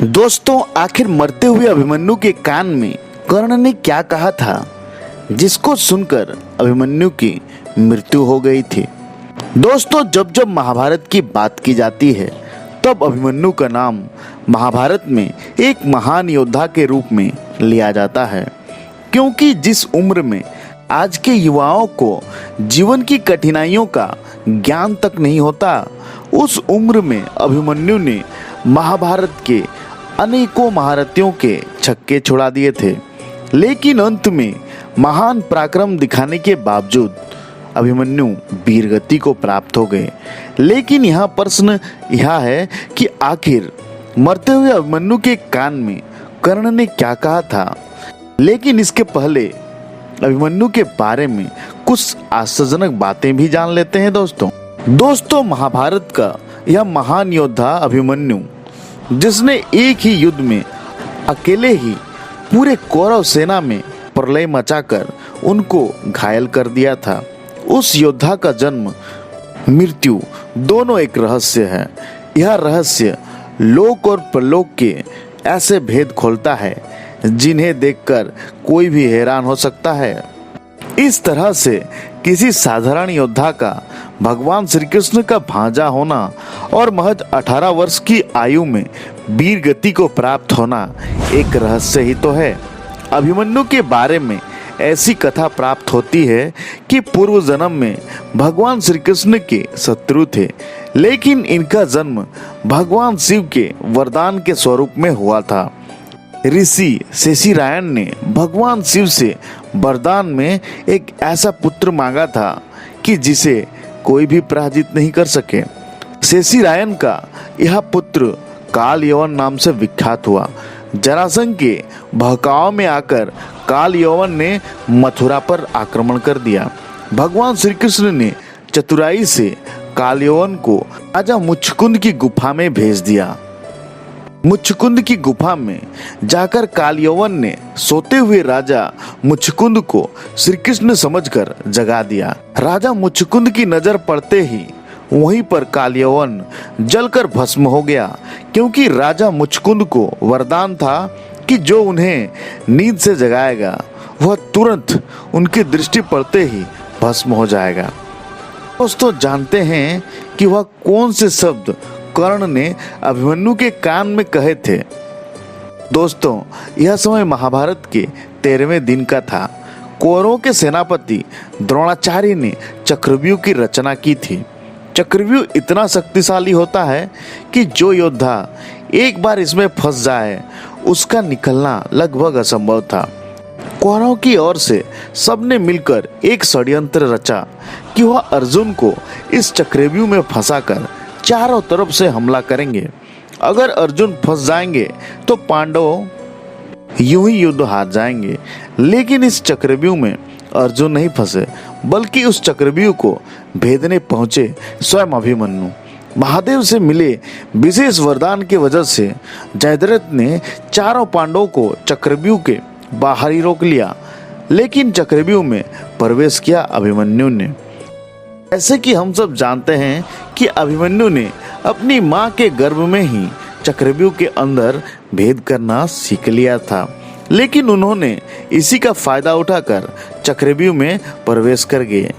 दोस्तों, आखिर मरते हुए अभिमन्यु के कान में कर्ण ने क्या कहा था, जिसको सुनकर अभिमन्यु की मृत्यु हो गई थी। दोस्तों, जब जब महाभारत की बात की जाती है तब अभिमन्यु का नाम महाभारत में एक महान योद्धा के रूप में लिया जाता है, क्योंकि जिस उम्र में आज के युवाओं को जीवन की कठिनाइयों का ज्ञान तक नहीं होता, उस उम्र में अभिमन्यु ने महाभारत के अनेकों महारथियों के छक्के छुड़ा दिए थे। लेकिन अंत में महान पराक्रम दिखाने के बावजूद अभिमन्यु वीरगति को प्राप्त हो गए। लेकिन यहाँ प्रश्न यह है कि आखिर मरते हुए अभिमन्यु के कान में कर्ण ने क्या कहा था। लेकिन इसके पहले अभिमन्यु के बारे में कुछ आश्चर्यजनक बातें भी जान लेते हैं। दोस्तों, महाभारत का यह महान योद्धा अभिमन्यु, जिसने एक ही युद्ध में अकेले ही पूरे कौरव सेना में प्रलय मचाकर उनको घायल कर दिया था, उस योद्धा का जन्म मृत्यु दोनों एक रहस्य है। यह रहस्य लोक और परलोक के ऐसे भेद खोलता है जिन्हें देखकर कोई भी हैरान हो सकता है। इस तरह से किसी साधारण योद्धा का भगवान श्री कृष्ण का भांजा होना और महज 18 वर्ष की आयु में वीर गति को प्राप्त होना एक रहस्य ही तो है। अभिमन्यु के बारे में ऐसी कथा प्राप्त होती है कि पूर्व जन्म में भगवान श्री कृष्ण के शत्रु थे, लेकिन इनका जन्म भगवान शिव के वरदान के स्वरूप में हुआ था। ऋषि शेषीरायण ने भगवान शिव से वरदान में एक ऐसा पुत्र मांगा था कि जिसे कोई भी पराजित नहीं कर सके। शेषीरायण का यह पुत्र काल यवन नाम से विख्यात हुआ। जरासंध के बहकाव में आकर काल यवन ने मथुरा पर आक्रमण कर दिया। भगवान श्री कृष्ण ने चतुराई से काल यवन को राजा मुचकुंद की गुफा में भेज दिया। मुचकुंद की गुफा में जाकर काल यवन ने सोते हुए राजा मुचकुंद को श्री कृष्ण समझकर जगा दिया। राजा मुचकुंद की नजर पड़ते ही वहीं पर काल यवन जलकर भस्म हो गया, क्योंकि राजा मुचकुंद को वरदान था कि जो उन्हें नींद से जगाएगा वह तुरंत उनकी दृष्टि पड़ते ही भस्म हो जाएगा। दोस्तों, जानते हैं कि वह कौन से शब्द कर्ण ने अभिमन्यु के कान में कहे थे। दोस्तों, यह समय महाभारत के 13वें दिन का था। कौरवों के सेनापति द्रोणाचार्य ने चक्रव्यूह की रचना की थी। चक्रव्यूह इतना शक्तिशाली होता है कि जो योद्धा एक बार इसमें फंस जाए उसका निकलना लगभग असंभव था। कौरवों की ओर से सबने मिलकर एक षड्यंत्र रचा कि वह अर्जुन को इस चक्रव्यूह में फंसाकर चारों तरफ से हमला करेंगे। अगर अर्जुन फंस जाएंगे तो पांडव यूं ही युद्ध हार जाएंगे। लेकिन इस चक्रव्यूह में अर्जुन नहीं फंसे, बल्कि उस चक्रव्यूह को भेदने पहुंचे स्वयं अभिमन्यु। महादेव से मिले विशेष वरदान की वजह से जयद्रथ ने चारों पांडवों को चक्रव्यूह के बाहर ही रोक लिया, लेकिन चक्रव्यूह में प्रवेश किया अभिमन्यु ने। ऐसे कि हम सब जानते हैं कि अभिमन्यु ने अपनी मां के गर्भ में ही चक्रव्यूह के अंदर भेद करना सीख लिया था, लेकिन उन्होंने इसी का फायदा उठाकर चक्रव्यूह में प्रवेश कर गए।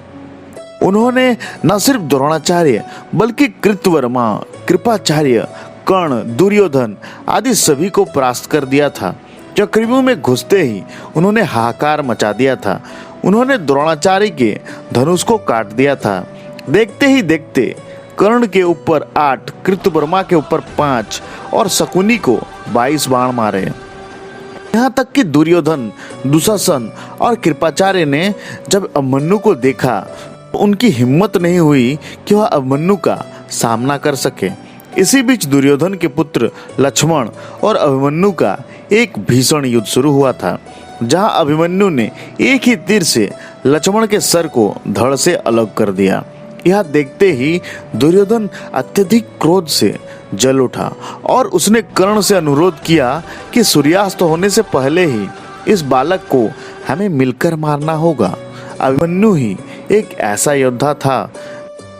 उन्होंने न सिर्फ द्रोणाचार्य बल्कि कृतवर्मा, कृपाचार्य, कर्ण, दुर्योधन आदि सभी को परास्त कर दिया था। चक्रव्यूह में घुसते ही उन्होंने हाहाकार मचा दिया था। उन्होंने द्रोणाचार्य के धनुष को काट दिया था। देखते ही देखते कर्ण के ऊपर 8, कृतवर्मा के ऊपर 5 और शकुनी को 22 बाण मारे। यहाँ तक कि दुर्योधन, दुशासन और कृपाचार्य ने जब अभिमन्यु को देखा तो उनकी हिम्मत नहीं हुई कि वह अभिमन्यु का सामना कर सके। इसी बीच दुर्योधन के पुत्र लक्ष्मण और अभिमन्यु का एक भीषण युद्ध शुरू हुआ था, जहां अभिमन्यु ने एक ही तीर से लक्ष्मण के सर को धड़ से अलग कर दिया। यह देखते ही दुर्योधन अत्यधिक क्रोध से जल उठा और उसने कर्ण से अनुरोध किया कि सूर्यास्त होने से पहले ही इस बालक को हमें मिलकर मारना होगा। अभिमन्यु ही एक ऐसा योद्धा था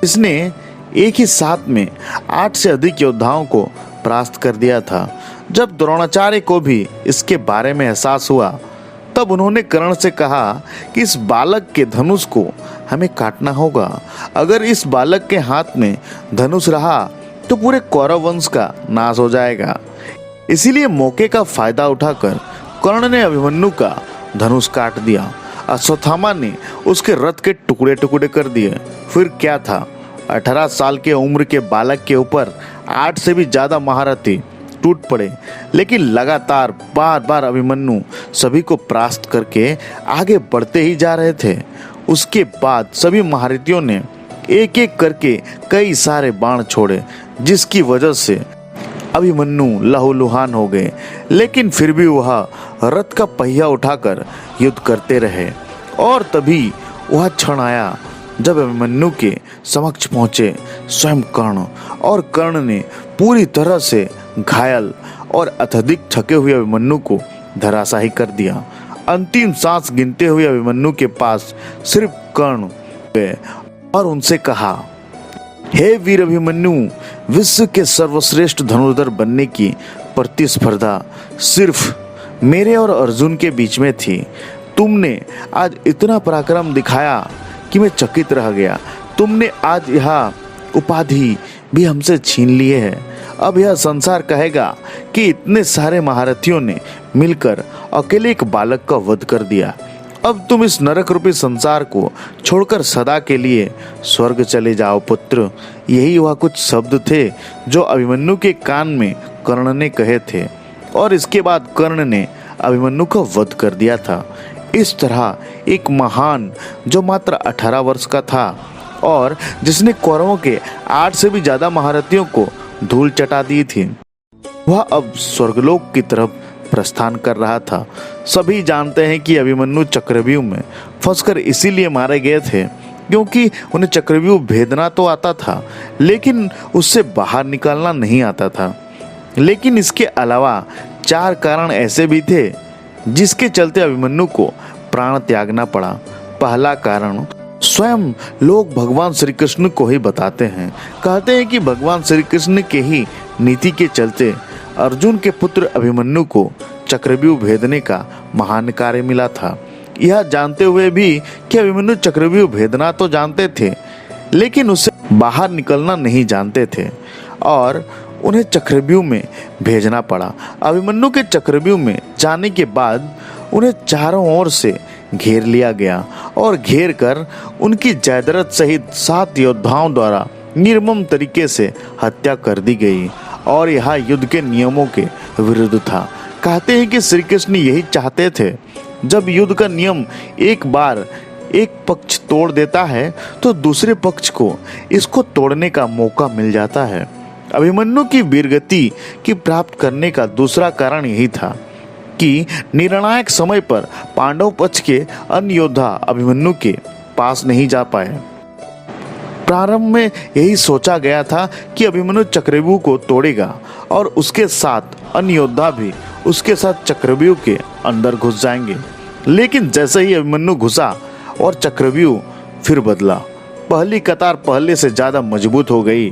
जिसने एक ही साथ में 8 से अधिक योद्धाओं को परास्त कर दिया था। जब द्रोणाचार्य को भी इसके बारे में एहसास हुआ तब उन्होंने कर्ण से कहा कि इस बालक के धनुष को हमें काटना होगा। अगर इस बालक के हाथ में धनुष रहा तो पूरे कौरव वंश का नाश हो जाएगा। इसीलिए मौके का फायदा उठाकर कर्ण ने अभिमन्यु का धनुष काट दिया। अश्वत्थामा ने उसके रथ के टुकड़े टुकड़े कर दिए। फिर क्या था, 18 साल के उम्र के बालक के ऊपर 8 से भी ज्यादा महारथी टूट पड़े, लेकिन लगातार बार बार अभिमन्यु सभी को परास्त करके आगे बढ़ते ही जा रहे थे। उसके बाद सभी महारथियों ने एक एक करके कई सारे बाण छोड़े, जिसकी वजह से अभिमन्यु लहूलुहान हो गए, लेकिन फिर भी वह रथ का पहिया उठाकर युद्ध करते रहे। और तभी वह क्षण आया जब अभिमन्यु के समक्ष पहुंचे स्वयं कर्ण, और कर्ण ने पूरी तरह से घायल और अत्यधिक थके हुए अभिमन्यु को धराशायी कर दिया। अंतिम सांस गिनते हुए अभिमन्यु के पास सिर्फ कर्ण गए और उनसे कहा, हे वीर अभिमन्यु, विश्व के सर्वश्रेष्ठ धनुर्धर बनने की प्रतिस्पर्धा सिर्फ मेरे और अर्जुन के बीच में थी। तुमने आज इतना पराक्रम दिखाया कि मैं चकित रह गया। तुमने आज यह उपाधि भी हमसे छीन लिए है। अब यह संसार कहेगा कि इतने सारे महारथियों ने मिलकर अकेले एक बालक का वध कर दिया। अब तुम इस नरक रूपी संसार को छोड़कर सदा के लिए स्वर्ग चले जाओ पुत्र। यही वह कुछ शब्द थे जो अभिमन्यु के कान में कर्ण ने कहे थे, और इसके बाद कर्ण ने अभिमन्यु का वध कर दिया था। इस तरह एक महान जो मात्र 18 वर्ष का था और जिसने कौरवों के 8 से भी ज्यादा महारथियों को धूल चटा दी थी, वह अब स्वर्गलोक की तरफ प्रस्थान कर रहा था। सभी जानते हैं कि अभिमन्यु चक्रव्यूह में फंसकर इसीलिए मारे गए थे क्योंकि उन्हें चक्रव्यूह भेदना तो आता था, लेकिन उससे बाहर निकलना नहीं आता था। लेकिन इसके अलावा 4 कारण ऐसे भी थे जिसके चलते अभिमन्यु को प्राण त्यागना पड़ा। पहला कारण स्वयं लोग भगवान श्री कृष्ण को ही बताते हैं। कहते हैं कि भगवान श्री कृष्ण के ही नीति के चलते अर्जुन के पुत्र अभिमन्यु को चक्रव्यूह भेदने का महान कार्य मिला था। यह जानते हुए भी कि अभिमन्यु चक्रव्यूह भेदना तो जानते थे, लेकिन उससे बाहर निकलना नहीं जानते थे और उन्हें चक्रव्यूह में भेजना पड़ा। अभिमन्यु के चक्रव्यूह में जाने के बाद उन्हें चारों ओर से घेर लिया गया और घेर कर उनकी जयद्रथ सहित 7 योद्धाओं द्वारा निर्मम तरीके से हत्या कर दी गई। और यह युद्ध के नियमों के विरुद्ध था। कहते हैं कि श्री कृष्ण यही चाहते थे, जब युद्ध का नियम एक बार एक पक्ष तोड़ देता है तो दूसरे पक्ष को इसको तोड़ने का मौका मिल जाता है। अभिमन्यु की वीरगति की प्राप्त करने का दूसरा कारण यही था कि निर्णायक समय पर पांडव पक्ष के अन्य योद्धा अभिमन्यु के पास नहीं जा पाए। प्रारंभ में यही सोचा गया था कि अभिमन्यु चक्रव्यूह को तोड़ेगा और उसके साथ अन्य योद्धा भी उसके साथ चक्रव्यूह के अंदर घुस जाएंगे। लेकिन जैसे ही अभिमन्यु घुसा और चक्रव्यूह फिर बदला, पहली कतार पहले से ज्यादा मजबूत हो गई,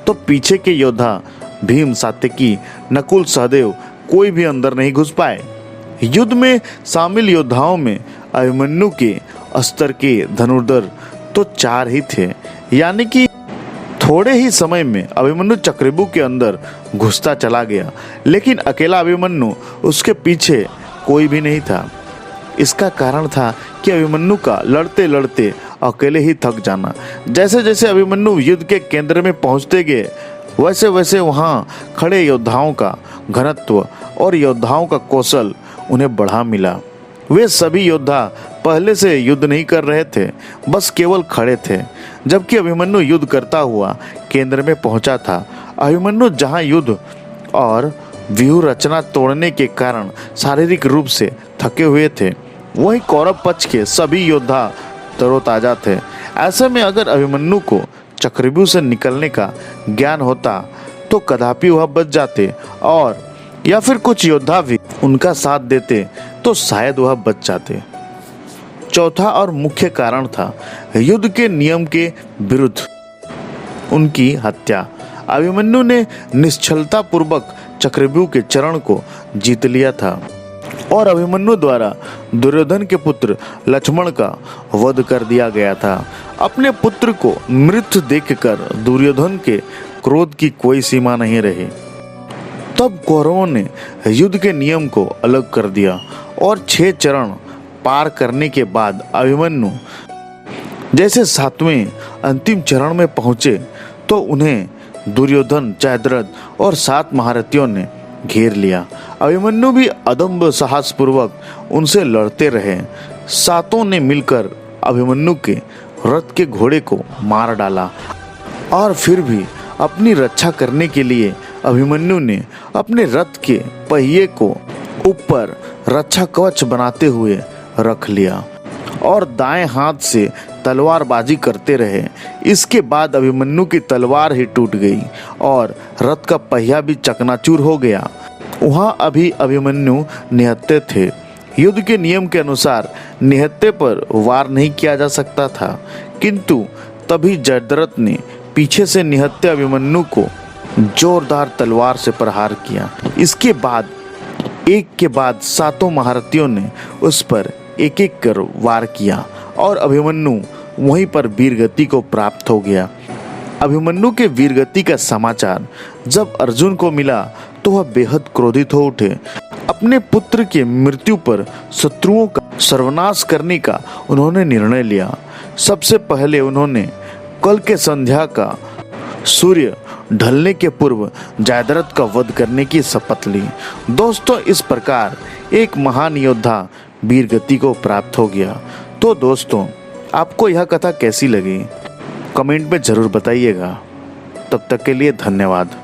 तो पीछे के योद्धा भीम, सात्यकी, नकुल, सहदेव कोई भी अंदर नहीं घुस पाए। युद्ध में शामिल योद्धाओं में अभिमन्यु के अस्त्र के धनुर्धर तो 4 ही थे, यानी कि थोड़े ही समय में अभिमन्यु चक्रव्यूह के अंदर घुसता चला गया, लेकिन अकेला अभिमन्यु, उसके पीछे कोई भी नहीं था। इसका कारण था कि अभिमन्यु का लड़ते लड़ते अकेले ही थक जाना। जैसे जैसे अभिमन्यु युद्ध के केंद्र में पहुंचते गए, वैसे वैसे वहां खड़े योद्धाओं का घनत्व और योद्धाओं का कौशल उन्हें बढ़ा मिला। वे सभी योद्धा पहले से युद्ध नहीं कर रहे थे, बस केवल खड़े थे, जबकि अभिमन्यु युद्ध करता हुआ केंद्र में पहुंचा था। अभिमन्यु जहां युद्ध और व्यूह रचना तोड़ने के कारण शारीरिक रूप से थके हुए थे, वहीं कौरव पक्ष के सभी योद्धा तरोताजा थे। ऐसे में अगर अभिमन्यु को चक्रव्यूह से निकलने का ज्ञान होता तो कदापि वह बच जाते, और या फिर कुछ योद्धा भी उनका साथ देते तो शायद वह बच जाते। चौथा और मुख्य कारण था युद्ध के नियम के विरुद्ध उनकी हत्या। अभिमन्यु ने निश्चलता पूर्वक चक्रव्यूह के चरण को जीत लिया था और अभिमन्यु द्वारा दुर्योधन के पुत्र लक्ष्मण का वध कर दिया गया था। अपने पुत्र को मृत देखकर दुर्योधन के क्रोध की कोई सीमा नहीं रही। तब कौरवों ने युद्ध के नियम को अलग कर दिया और 6 चरण पार करने के बाद अभिमन्यु जैसे 7वें अंतिम चरण में पहुंचे तो उन्हें दुर्योधन, जयद्रथ और 7 महारथियों ने घेर लिया। अभिमन्यु भी अदम्भ साहसपूर्वक उनसे लड़ते रहे। 7 ने मिलकर अभिमन्यु के रथ के घोड़े को मार डाला और फिर भी अपनी रक्षा करने के लिए अभिमन्यु ने अपने रथ के पहिए को ऊपर रक्षा कवच बनाते हुए रख लिया और दाएं हाथ से तलवारबाजी करते रहे। इसके बाद अभिमन्यु की तलवार ही टूट गई और रथ का पहिया भी चकनाचूर हो गया। वहां अभी अभिमन्यु निहत्थे थे। युद्ध के नियम के अनुसार निहत्थे पर वार नहीं किया जा सकता था, किंतु तभी जयद्रथ ने पीछे से निहत्थे अभिमन्यु को जोरदार तलवार से प्रहार किया। इसके बाद एक के बाद 7 महारथियों ने उस पर एक एक कर वार किया और अभिमन्यु वहीं पर वीरगति को प्राप्त हो गया। अभिमन्यु के वीरगति का समाचार जब अर्जुन को मिला तो वह बेहद क्रोधित हो उठे। अपने पुत्र के मृत्यु पर शत्रुओं का सर्वनाश करने का उन्होंने निर्णय लिया। सबसे पहले उन्होंने कल के संध्या का सूर्य ढलने के पूर्व जयद्रथ का वध करने की शपथ ली। दोस्तों, इस प्रकार एक महान योद्धा वीरगति को प्राप्त हो गया। तो दोस्तों, आपको यह कथा कैसी लगी कमेंट में जरूर बताइएगा। तब तक के लिए धन्यवाद।